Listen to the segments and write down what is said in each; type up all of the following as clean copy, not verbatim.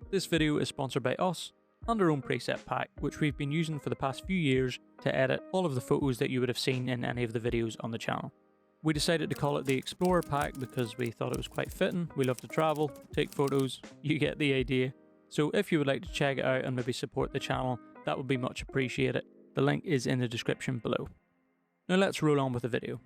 This video is sponsored by us and our own preset pack, which we've been using for the past few years to edit all of the photos that you would have seen in any of the videos on the channel. We decided to call it the Explorer Pack because we thought it was quite fitting. We love to travel, take photos, you get the idea. So if you would like to check it out and maybe support the channel, that would be much appreciated. The link is in the description below. Now let's roll on with the video.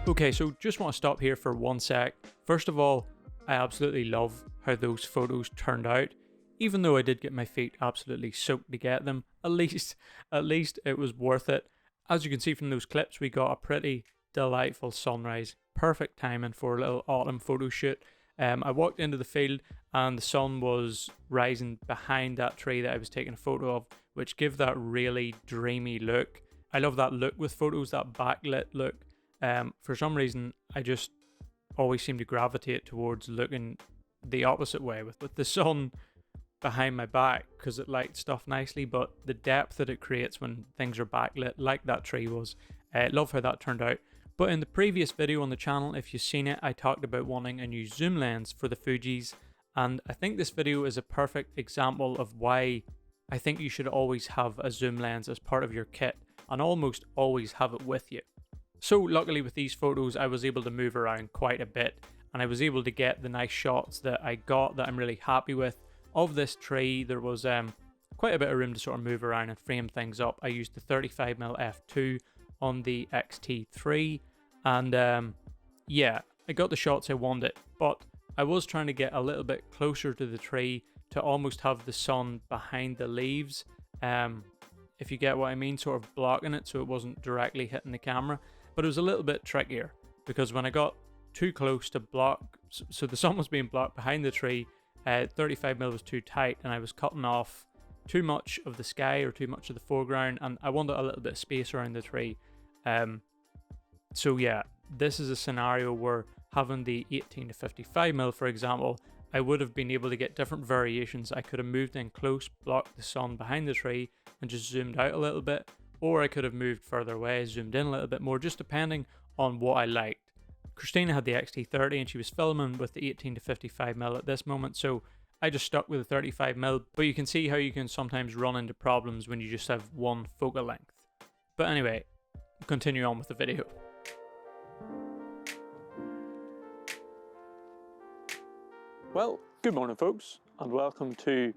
Okay, so just want to stop here for one sec. First of all, I absolutely love how those photos turned out. Even though I did get my feet absolutely soaked to get them, at least it was worth it. As you can see from those clips, we got a pretty delightful sunrise. Perfect timing for a little autumn photo shoot. I walked into the field and the sun was rising behind that tree that I was taking a photo of, which gave that really dreamy look. I love that look with photos, that backlit look. For some reason, I just always seem to gravitate towards looking the opposite way with the sun behind my back because it lights stuff nicely, but the depth that it creates when things are backlit, like that tree was, love how that turned out. But in the previous video on the channel, if you've seen it, I talked about wanting a new zoom lens for the Fujis, and I think this video is a perfect example of why I think you should always have a zoom lens as part of your kit and almost always have it with you. So luckily with these photos, I was able to move around quite a bit and I was able to get the nice shots that I got that I'm really happy with. Of this tree, there was quite a bit of room to sort of move around and frame things up. I used the 35mm f2 on the X-T3 and yeah, I got the shots I wanted, but I was trying to get a little bit closer to the tree to almost have the sun behind the leaves, if you get what I mean, sort of blocking it so it wasn't directly hitting the camera. But it was a little bit trickier because when I got too close to block, so the sun was being blocked behind the tree, 35mm was too tight and I was cutting off too much of the sky or too much of the foreground, and I wanted a little bit of space around the tree. So yeah, this is a scenario where having the 18 to 55mm, for example, I would have been able to get different variations. I could have moved in close, blocked the sun behind the tree and just zoomed out a little bit, or I could have moved further away, zoomed in a little bit more, just depending on what I liked. Christina had the X-T30 and she was filming with the 18 to 55mm at this moment, so I just stuck with the 35mm, but you can see how you can sometimes run into problems when you just have one focal length. But anyway, continue on with the video. Well, good morning folks, and welcome to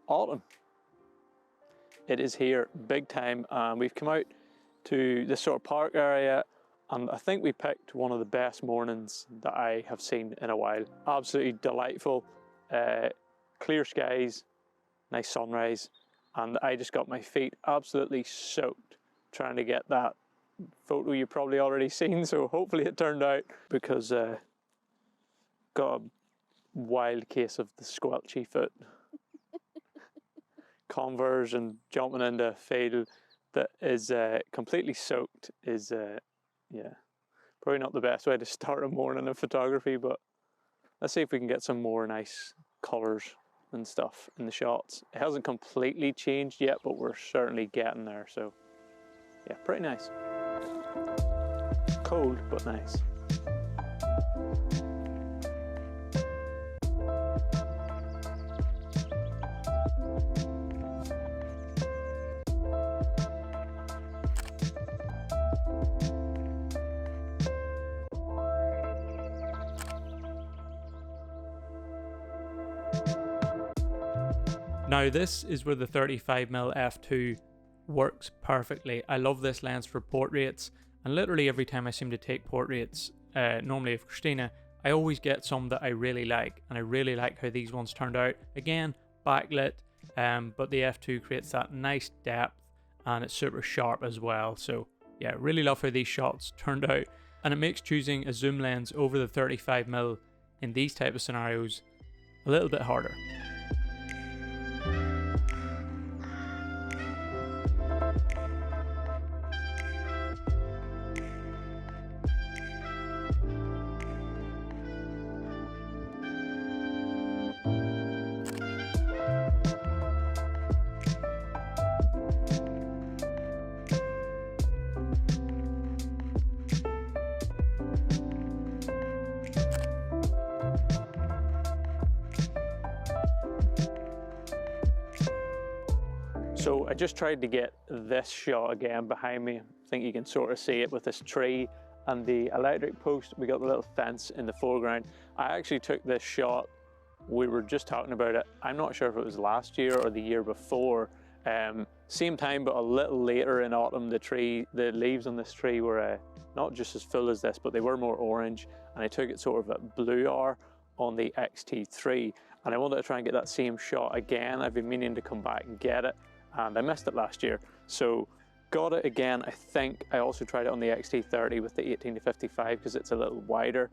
autumn. It is here big time, and we've come out to this sort of park area, and I think we picked one of the best mornings that I have seen in a while. Absolutely delightful, clear skies, nice sunrise, and I just got my feet absolutely soaked trying to get that photo you've probably already seen, so hopefully it turned out, because got a wild case of the squelchy foot. Converse and jumping into a field that is completely soaked is yeah, probably not the best way to start a morning in photography, but let's see if we can get some more nice colours and stuff in the shots. It hasn't completely changed yet, but we're certainly getting there, so yeah, pretty nice. Cold, but nice. Now this is where the 35mm f2 works perfectly. I love this lens for portraits, and literally every time I seem to take portraits, normally of Christina, I always get some that I really like, and I really like how these ones turned out. Again, backlit, but the f2 creates that nice depth, and it's super sharp as well. So yeah, really love how these shots turned out, and it makes choosing a zoom lens over the 35mm in these type of scenarios a little bit harder. So I just tried to get this shot again behind me. I think you can sort of see it with this tree and the electric post. We got the little fence in the foreground. I actually took this shot, we were just talking about it, I'm not sure if it was last year or the year before. Same time, but a little later in autumn, the leaves on this tree were not just as full as this, but they were more orange. And I took it sort of at blue hour on the X-T3. And I wanted to try and get that same shot again. I've been meaning to come back and get it, and I missed it last year. So got it again. I think I also tried it on the X-T30 with the 18-55 because it's a little wider.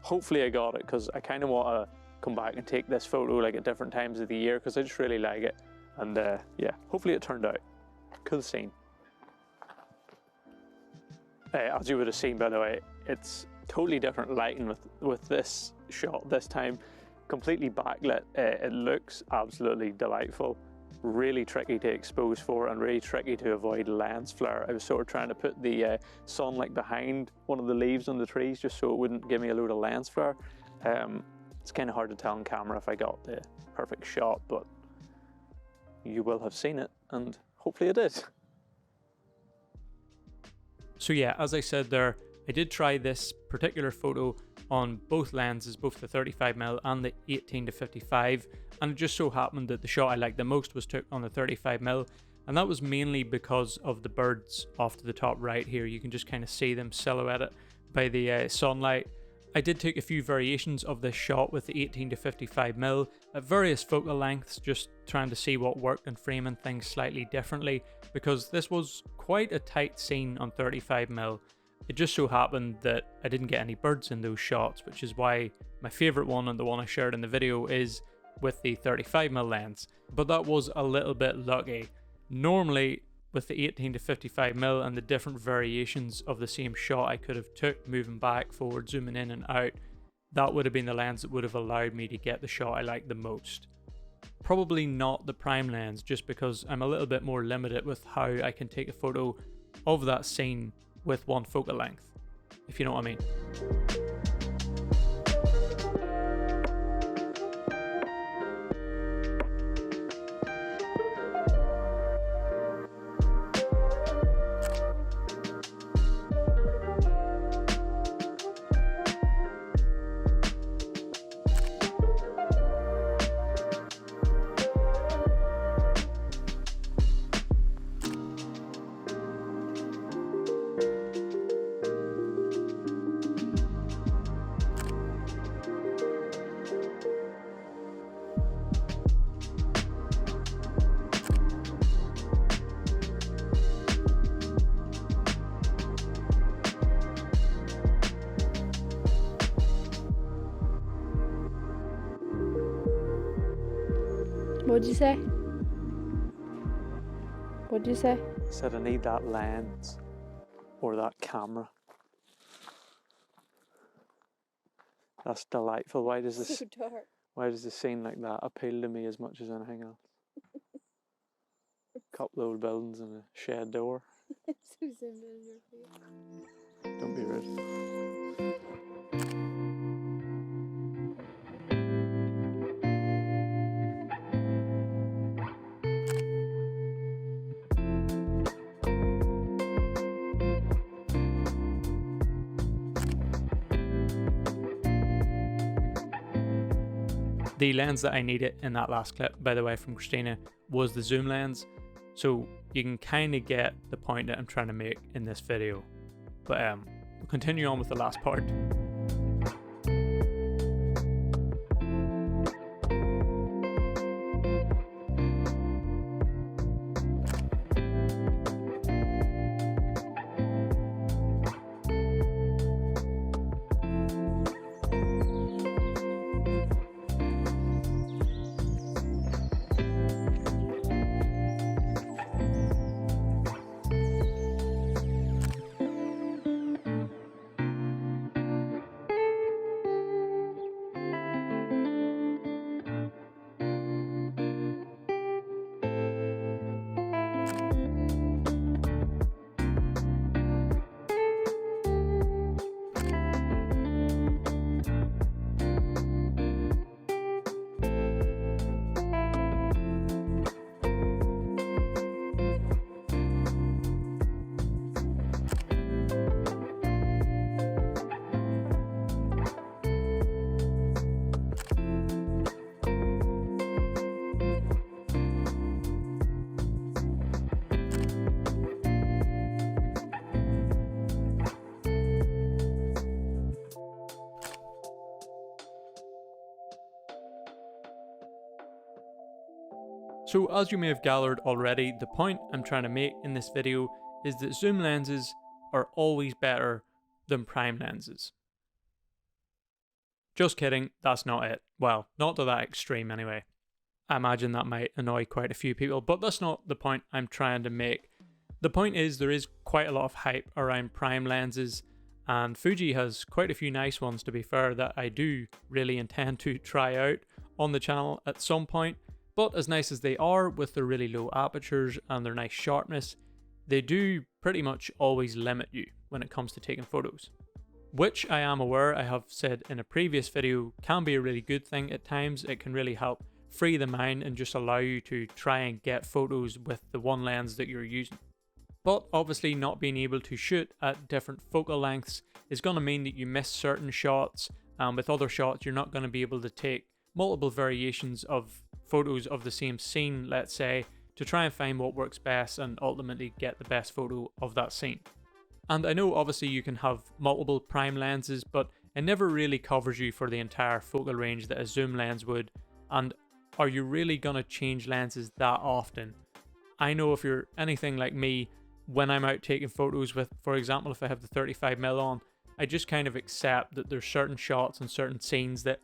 Hopefully I got it, because I kind of want to come back and take this photo like at different times of the year, because I just really like it. And yeah, hopefully it turned out. Cool scene. As you would have seen, by the way, it's totally different lighting with this shot this time. Completely backlit. It looks absolutely delightful. Really tricky to expose for, and really tricky to avoid lens flare. I was sort of trying to put the sunlight behind one of the leaves on the trees just so it wouldn't give me a load of lens flare. It's kind of hard to tell on camera if I got the perfect shot, but you will have seen it, and hopefully it did. So yeah, as I said there, I did try this particular photo on both lenses, both the 35mm and the 18-55, and it just so happened that the shot I liked the most was took on the 35mm, and that was mainly because of the birds off to the top right here. You can just kind of see them silhouetted by the sunlight. I did take a few variations of this shot with the 18-55mm at various focal lengths, just trying to see what worked and framing things slightly differently, because this was quite a tight scene on 35mm. It just so happened that I didn't get any birds in those shots, which is why my favourite one, and the one I shared in the video, is with the 35mm lens. But that was a little bit lucky. Normally, with the 18-55mm and the different variations of the same shot I could have took, moving back, forward, zooming in and out, that would have been the lens that would have allowed me to get the shot I like the most. Probably not the prime lens, just because I'm a little bit more limited with how I can take a photo of that scene with one focal length, if you know what I mean. What'd you say? What'd you say? I said I need that lens. or that camera. That's delightful. Why does So dark. the scene like that appeal to me as much as anything else? Couple of old buildings and a shed door. So zoomed in your face. Don't be rude. The lens that I needed in that last clip, by the way, from Christina, was the zoom lens. So you can kind of get the point that I'm trying to make in this video. But we'll continue on with the last part. So as you may have gathered already, the point I'm trying to make in this video is that zoom lenses are always better than prime lenses. Just kidding, that's not it. Well, not to that extreme anyway. I imagine that might annoy quite a few people, but that's not the point I'm trying to make. The point is there is quite a lot of hype around prime lenses, and Fuji has quite a few nice ones, to be fair, that I do really intend to try out on the channel at some point. But as nice as they are with their really low apertures and their nice sharpness, they do pretty much always limit you when it comes to taking photos. Which I am aware, I have said in a previous video, can be a really good thing at times. It can really help free the mind and just allow you to try and get photos with the one lens that you're using. But obviously not being able to shoot at different focal lengths is going to mean that you miss certain shots, and with other shots you're not going to be able to take multiple variations of photos of the same scene, let's say, to try and find what works best and ultimately get the best photo of that scene. And I know obviously you can have multiple prime lenses, but it never really covers you for the entire focal range that a zoom lens would. And are you really going to change lenses that often? I know if you're anything like me, when I'm out taking photos with, for example, if I have the 35mm on, I just kind of accept that there's certain shots and certain scenes that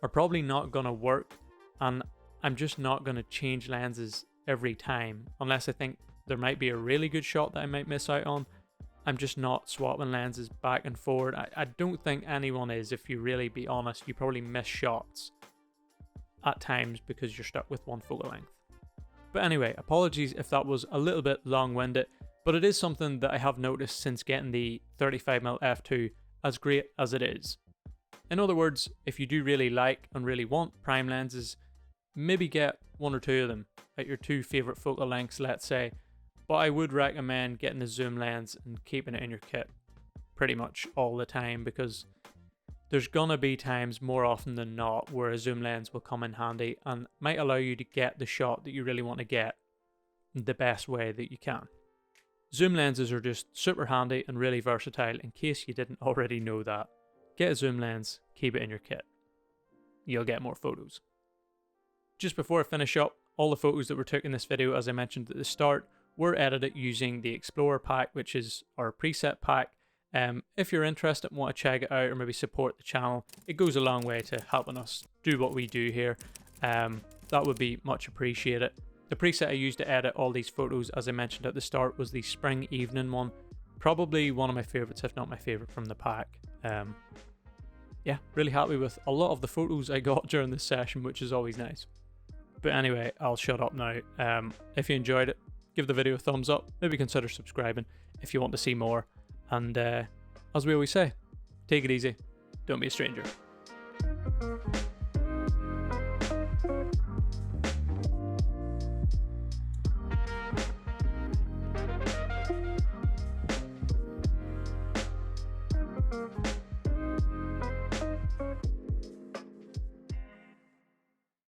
are probably not going to work, and I'm just not going to change lenses every time unless I think there might be a really good shot that I might miss out on. I'm just not swapping lenses back and forward. I don't think anyone is, if you really be honest. You probably miss shots at times because you're stuck with one focal length. But anyway, apologies if that was a little bit long-winded, but it is something that I have noticed since getting the 35mm f2, as great as it is. In other words, if you do really like and really want prime lenses, maybe get one or two of them at your two favourite focal lengths, let's say, but I would recommend getting a zoom lens and keeping it in your kit pretty much all the time, because there's gonna be times more often than not where a zoom lens will come in handy and might allow you to get the shot that you really want to get the best way that you can. Zoom lenses are just super handy and really versatile, in case you didn't already know that. Get a zoom lens, keep it in your kit. You'll get more photos. Just before I finish up, all the photos that were took in this video, as I mentioned at the start, were edited using the Explorer pack, which is our preset pack. If you're interested and want to check it out or maybe support the channel, it goes a long way to helping us do what we do here. That would be much appreciated. The preset I used to edit all these photos, as I mentioned at the start, was the spring evening one, Probably one of my favourites, if not my favourite from the pack. Yeah, really happy with a lot of the photos I got during this session, which is always nice. But anyway, I'll shut up now. If you enjoyed it, give the video a thumbs up. Maybe consider subscribing if you want to see more. And as we always say, take it easy. Don't be a stranger.